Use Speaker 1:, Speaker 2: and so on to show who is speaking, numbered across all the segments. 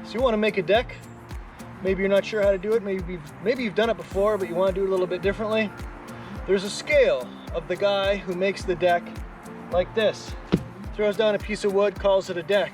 Speaker 1: So you want to make a deck. Maybe you're not sure how to do it. Maybe you've done it before, but you want to do it a little bit differently. There's a scale of the guy who makes the deck like this. Throws down a piece of wood, calls it a deck.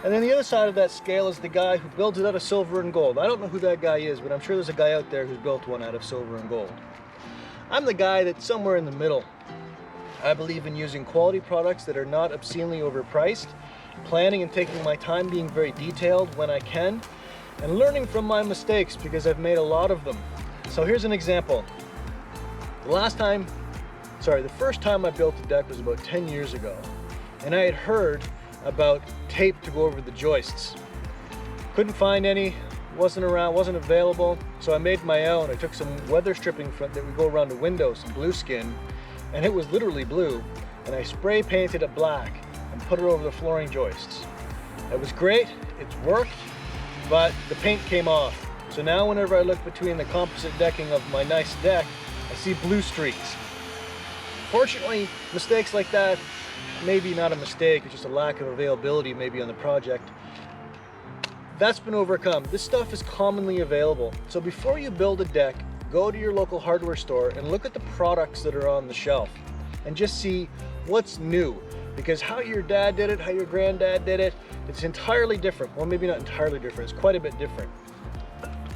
Speaker 1: And then the other side of that scale is the guy who builds it out of silver and gold. I don't know who that guy is, but I'm sure there's a guy out there who's built one out of silver and gold. I'm the guy that's somewhere in the middle. I believe in using quality products that are not obscenely overpriced, planning and taking my time, being very detailed when I can, and learning from my mistakes because I've made a lot of them. So here's an example. The first time I built a deck was about 10 years ago, and I had heard about tape to go over the joists. Couldn't find any, wasn't around, wasn't available, so I made my own. I took some weather stripping that would go around the windows, some blue skin, and it was literally blue, and I spray painted it black and put it over the flooring joists. It was great, it's worked, but the paint came off. So now whenever I look between the composite decking of my nice deck, I see blue streaks. Fortunately, mistakes like that, maybe not a mistake, it's just a lack of availability maybe on the project. That's been overcome. This stuff is commonly available. So before you build a deck, go to your local hardware store and look at the products that are on the shelf and just see what's new. Because how your dad did it, how your granddad did it, it's entirely different. Well, maybe not entirely different, it's quite a bit different.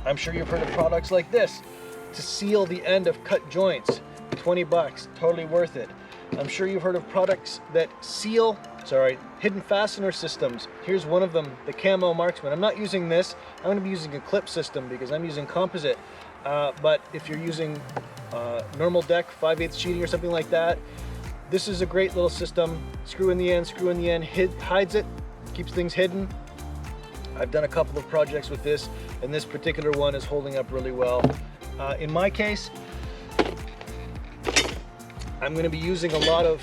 Speaker 1: I'm sure you've heard of products like this to seal the end of cut joints. 20 bucks, totally worth it. I'm sure you've heard of products that seal, hidden fastener systems. Here's one of them, the Camo Marksman. I'm not using this, I'm going to be using a clip system because I'm using composite. But if you're using normal deck, 5/8 sheeting or something like that, this is a great little system. Screw in the end, hides it, keeps things hidden. I've done a couple of projects with this, and this particular one is holding up really well. In my case, I'm going to be using a lot of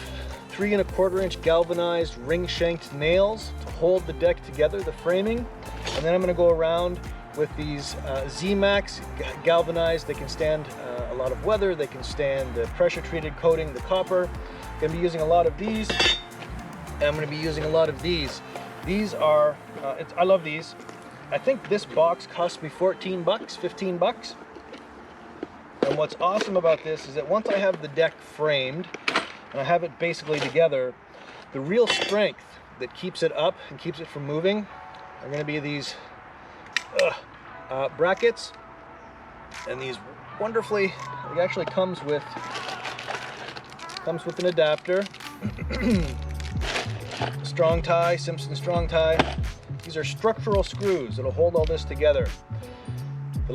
Speaker 1: 3 1/4 inch galvanized ring shanked nails to hold the deck together, the framing. And then I'm going to go around with these Z-Max galvanized. They can stand a lot of weather, they can stand the pressure treated coating, the copper. I'm going to be using a lot of these, and I'm going to be using a lot of these. These are, I love these. I think this box cost me 14 bucks, 15 bucks. And what's awesome about this is that once I have the deck framed and I have it basically together, the real strength that keeps it up and keeps it from moving are going to be these brackets, and these wonderfully, it actually comes with an adapter. Strong tie, Simpson strong tie. These are structural screws that'll hold all this together. The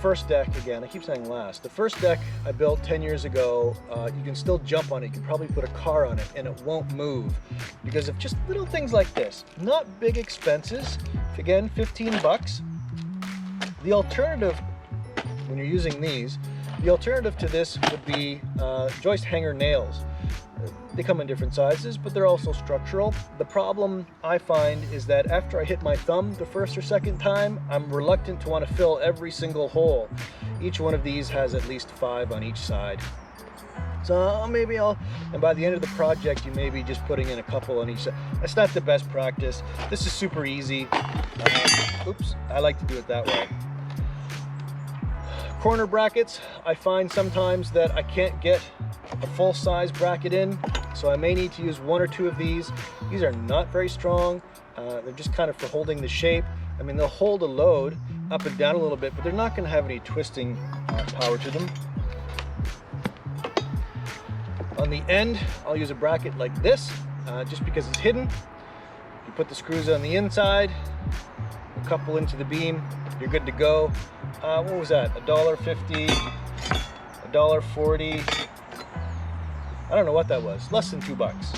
Speaker 1: first deck, again, I keep saying last, the first deck I built 10 years ago, you can still jump on it, you can probably put a car on it and it won't move because of just little things like this. Not big expenses, again, 15 bucks. The alternative, when you're using these, the alternative to this would be joist hanger nails. They come in different sizes, but they're also structural. The problem I find is that after I hit my thumb the first or second time, I'm reluctant to want to fill every single hole. Each one of these has at least 5 on each side. So maybe and by the end of the project, you may be just putting in a couple on each side. That's not the best practice. This is super easy. Oops, I like to do it that way. Corner brackets, I find sometimes that I can't get a full size bracket in, so I may need to use 1 or 2 of these. These are not very strong. They're just kind of for holding the shape. I mean, they'll hold a load up and down a little bit, but they're not going to have any twisting power to them. On the end, I'll use a bracket like this, just because it's hidden. You put the screws on the inside, a couple into the beam, you're good to go. What was that? $1.50, $1.40. I don't know what that was. Less than 2 bucks.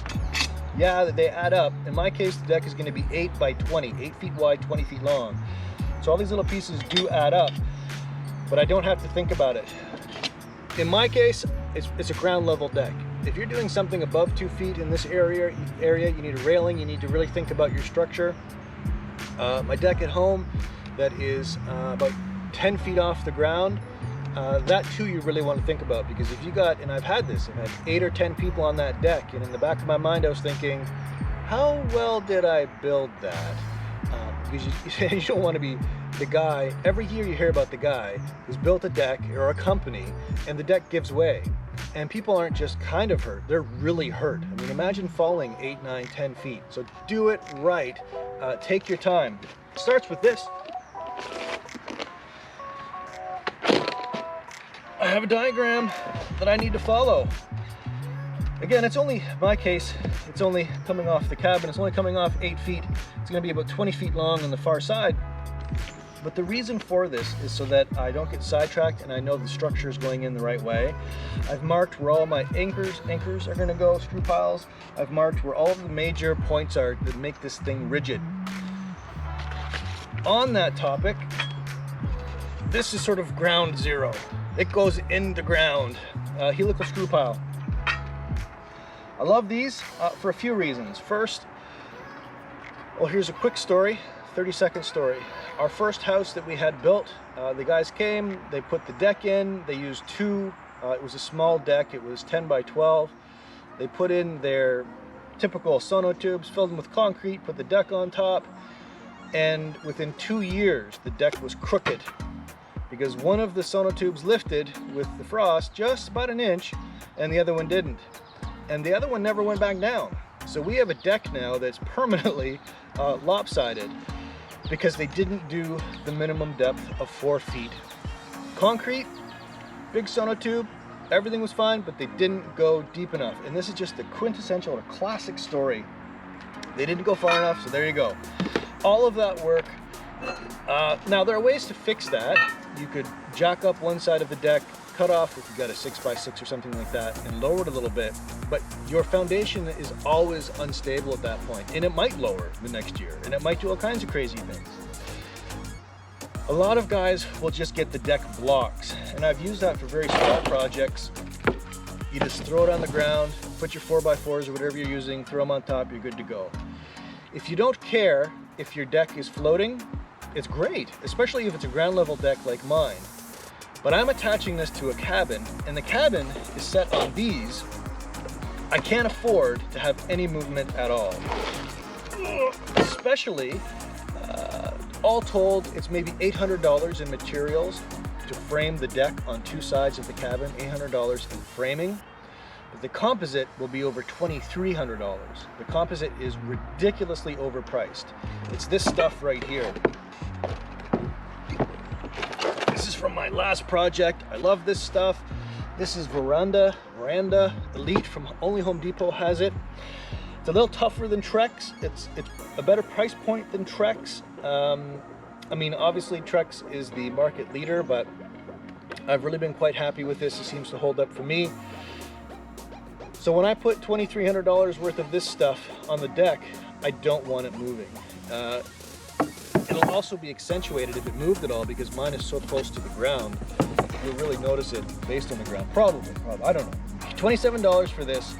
Speaker 1: Yeah, they add up. In my case, the deck is going to be 8 by 20, 8 feet wide, 20 feet long. So all these little pieces do add up, but I don't have to think about it. In my case, it's a ground level deck. If you're doing something above 2 feet in this area, you need a railing. You need to really think about your structure. My deck at home, that is about 10 feet off the ground, that too you really want to think about, because if you got, and I've had 8 or 10 people on that deck, and in the back of my mind I was thinking, how well did I build that? because you don't want to be the guy. Every year you hear about the guy who's built a deck or a company and the deck gives way. And people aren't just kind of hurt, they're really hurt. I mean, imagine falling 8, 9, 10 feet. So do it right. Take your time. It starts with this. I have a diagram that I need to follow. Again, it's only, in my case, it's only coming off the cabin. It's only coming off 8 feet. It's going to be about 20 feet long on the far side. But the reason for this is so that I don't get sidetracked and I know the structure is going in the right way. I've marked where all my anchors are going to go, screw piles. I've marked where all of the major points are that make this thing rigid. On that topic, this is sort of ground zero. It goes in the ground. Helical screw pile. I love these for a few reasons. First, well, here's a quick story, 30-second story. Our first house that we had built, the guys came, they put the deck in, they used two, it was a small deck, it was 10 by 12. They put in their typical sonotubes, filled them with concrete, put the deck on top, and within 2 years, the deck was crooked because one of the sonotubes lifted with the frost just about an inch and the other one didn't. And the other one never went back down. So we have a deck now that's permanently lopsided because they didn't do the minimum depth of 4 feet. Concrete, big sonotube, everything was fine, but they didn't go deep enough. And this is just the quintessential, a classic story. They didn't go far enough, so there you go. All of that work. Now there are ways to fix that. You could jack up one side of the deck, cut off if you've got a 6x6 or something like that, and lower it a little bit, but your foundation is always unstable at that point, and it might lower the next year, and it might do all kinds of crazy things. A lot of guys will just get the deck blocks, and I've used that for very small projects. You just throw it on the ground, put your 4x4s or whatever you're using, throw them on top, you're good to go. If you don't care if your deck is floating, it's great, especially if it's a ground level deck like mine. But I'm attaching this to a cabin, and the cabin is set on these. I can't afford to have any movement at all. Especially, all told, it's maybe $800 in materials to frame the deck on 2 sides of the cabin, $800 in framing. But the composite will be over $2,300. The composite is ridiculously overpriced. It's this stuff right here. This is from my last project. I love this stuff. This is Veranda Elite from Only Home Depot has it. It's a little tougher than Trex. It's a better price point than Trex. I mean, obviously Trex is the market leader, but I've really been quite happy with this. It seems to hold up for me. So when I put $2,300 worth of this stuff on the deck, I don't want it moving. It'll also be accentuated if it moved at all because mine is so close to the ground. You'll really notice it based on the ground. Probably, I don't know. $27 for this.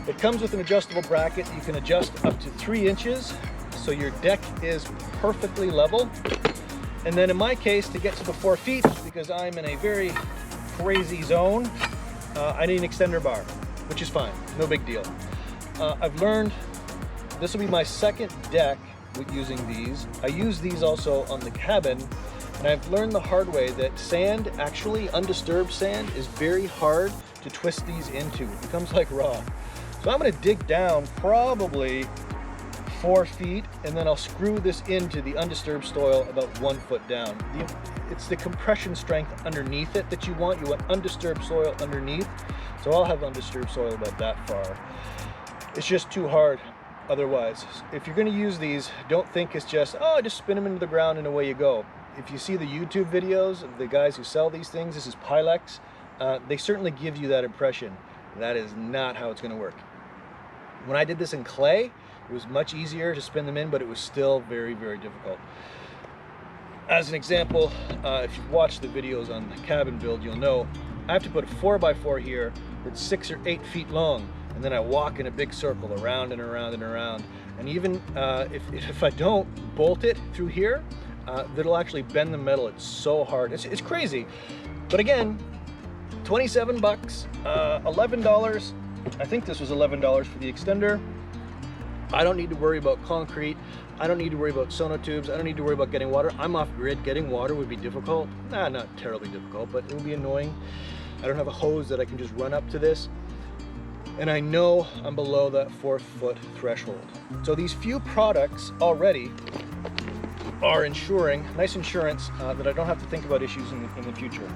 Speaker 1: It comes with an adjustable bracket. You can adjust up to 3 inches, so your deck is perfectly level. And then in my case, to get to the 4 feet, because I'm in a very crazy zone, I need an extender bar, which is fine, no big deal. I've learned, this will be my second deck with using these. I use these also on the cabin, and I've learned the hard way that sand, actually undisturbed sand, is very hard to twist these into. It becomes like rock. So I'm gonna dig down probably 4 feet, and then I'll screw this into the undisturbed soil about 1 foot down. It's the compression strength underneath it that you want. You want undisturbed soil underneath. So I'll have undisturbed soil about that far. It's just too hard otherwise. If you're gonna use these, don't think it's just, oh, just spin them into the ground and away you go. If you see the YouTube videos of the guys who sell these things, this is Pilex, they certainly give you that impression. That is not how it's gonna work. When I did this in clay, it was much easier to spin them in, but it was still very, very difficult. As an example, if you've watched the videos on the cabin build, you'll know I have to put a 4x4 here that's 6 or 8 feet long, and then I walk in a big circle around and around and around. And even if I don't bolt it through here, that'll actually bend the metal. It's so hard. It's crazy. But again, 27 bucks, $11. I think this was $11 for the extender. I don't need to worry about concrete. I don't need to worry about sonotubes. I don't need to worry about getting water. I'm off grid. Getting water would be difficult. Nah, not terribly difficult, but it would be annoying. I don't have a hose that I can just run up to this. And I know I'm below that 4-foot threshold. So these few products already are ensuring, nice insurance, that I don't have to think about issues in the future.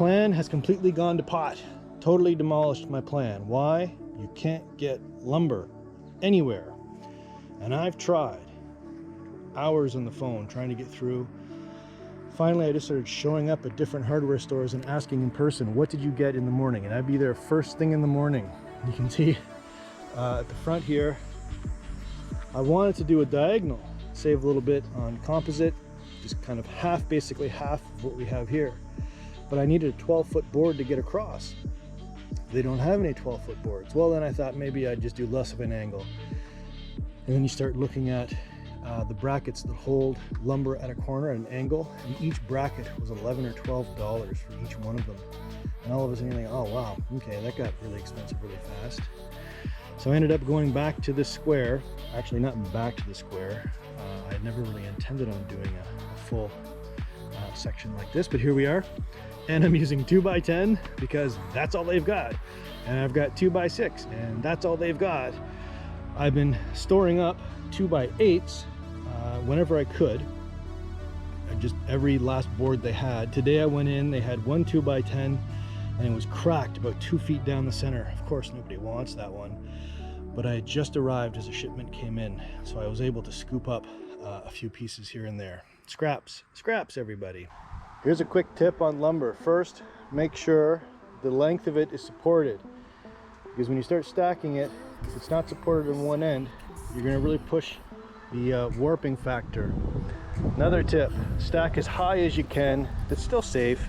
Speaker 1: plan has completely gone to pot. Totally demolished my plan. Why? You can't get lumber anywhere. And I've tried hours on the phone trying to get through. Finally, I just started showing up at different hardware stores and asking in person, what did you get in the morning? And I'd be there first thing in the morning. You can see at the front here, I wanted to do a diagonal, save a little bit on composite, just kind of half, basically half of what we have here. But I needed a 12-foot board to get across. They don't have any 12-foot boards. Well, then I thought maybe I'd just do less of an angle. And then you start looking at the brackets that hold lumber at a corner at an angle, and each bracket was $11 or $12 for each one of them. And all of a sudden you're like, oh wow, okay, that got really expensive really fast. So I ended up going back to this square. Actually, not back to the square. I had never really intended on doing a full section like this, but here we are. And I'm using 2x10 because that's all they've got. And I've got 2x6 and that's all they've got. I've been storing up 2x8s whenever I could. Just every last board they had. Today I went in, they had one 2x10 and it was cracked about 2 feet down the center. Of course, nobody wants that one. But I had just arrived as a shipment came in, so I was able to scoop up a few pieces here and there. Scraps, everybody. Here's a quick tip on lumber. First, make sure the length of it is supported, because when you start stacking it, if it's not supported on one end, you're going to really push the warping factor. Another tip, stack as high as you can. It's still safe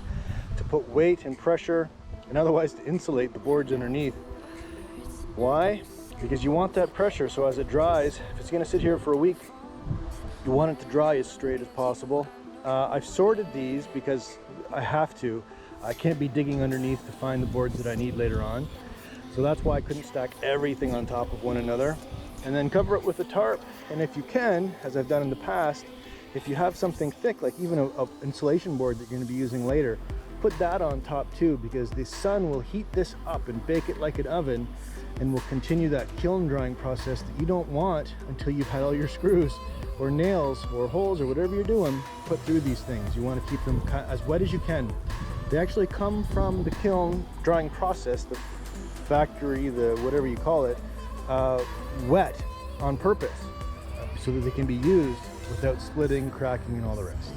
Speaker 1: to put weight and pressure, and otherwise to insulate the boards underneath. Why? Because you want that pressure, so as it dries, if it's going to sit here for a week, you want it to dry as straight as possible. I've sorted these because I have to. I can't be digging underneath to find the boards that I need later on. So that's why I couldn't stack everything on top of one another. And then cover it with a tarp. And if you can, as I've done in the past, if you have something thick, like even an insulation board that you're going to be using later, put that on top too, because the sun will heat this up and bake it like an oven, and will continue that kiln drying process that you don't want until you've had all your screws or nails or holes or whatever you're doing put through these things. You want to keep them as wet as you can. They actually come from the kiln drying process, the factory, the whatever you call it, wet on purpose so that they can be used without splitting, cracking, and all the rest.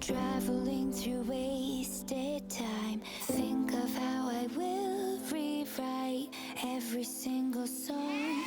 Speaker 2: Traveling through wasted time. Think of how I will rewrite every single song.